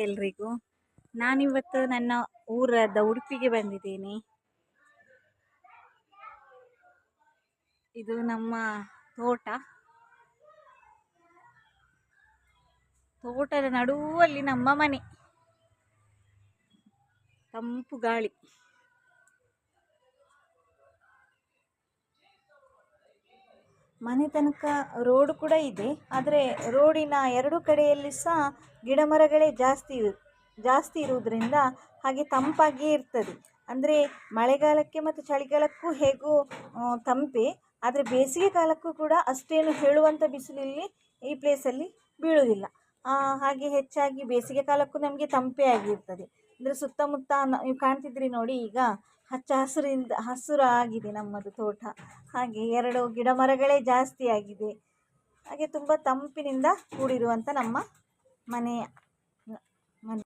ಎಲ್ರಿಗೂ. ನಾನಿವತ್ತು ನನ್ನ ಊರಾದ ಉಡುಪಿಗೆ ಬಂದಿದ್ದೇನೆ. ಇದು ನಮ್ಮ ತೋಟದ ನಡುವಲ್ಲಿ ನಮ್ಮ ಮನೆ. ತಂಪು ಗಾಳಿ. ಮನೆ ತನಕ ರೋಡ್ ಕೂಡ ಇದೆ, ಆದರೆ ರೋಡಿನ ಎರಡು ಕಡೆಯಲ್ಲಿ ಸಹ ಗಿಡ ಮರಗಳೇ ಜಾಸ್ತಿ ಇರುವುದರಿಂದ ಹಾಗೆ ತಂಪಾಗಿಯೇ ಇರ್ತದೆ. ಅಂದರೆ ಮಳೆಗಾಲಕ್ಕೆ ಮತ್ತು ಚಳಿಗಾಲಕ್ಕೂ ಹೇಗೂ ತಂಪೆ, ಆದರೆ ಬೇಸಿಗೆ ಕಾಲಕ್ಕೂ ಕೂಡ ಅಷ್ಟೇನು ಹೇಳುವಂಥ ಬಿಸಿಲಿಲ್ಲಿ ಈ ಪ್ಲೇಸಲ್ಲಿ ಬೀಳುವುದಿಲ್ಲ. ಹಾಗೆ ಹೆಚ್ಚಾಗಿ ಬೇಸಿಗೆ ಕಾಲಕ್ಕೂ ನಮಗೆ ತಂಪೇ ಆಗಿರ್ತದೆ. ಅಂದರೆ ಸುತ್ತಮುತ್ತ ನೀವು ಕಾಣ್ತಿದ್ರಿ ನೋಡಿ, ಈಗ ಹಚ್ಚ ಹಸಿರು ಆಗಿದೆ ನಮ್ಮದು ತೋಟ. ಹಾಗೆ ಎರಡು ಗಿಡ ಮರಗಳೇ ಜಾಸ್ತಿ ಆಗಿದೆ. ಹಾಗೆ ತುಂಬ ತಂಪಿನಿಂದ ಕೂಡಿರುವಂಥ ನಮ್ಮ ಮನೆಯ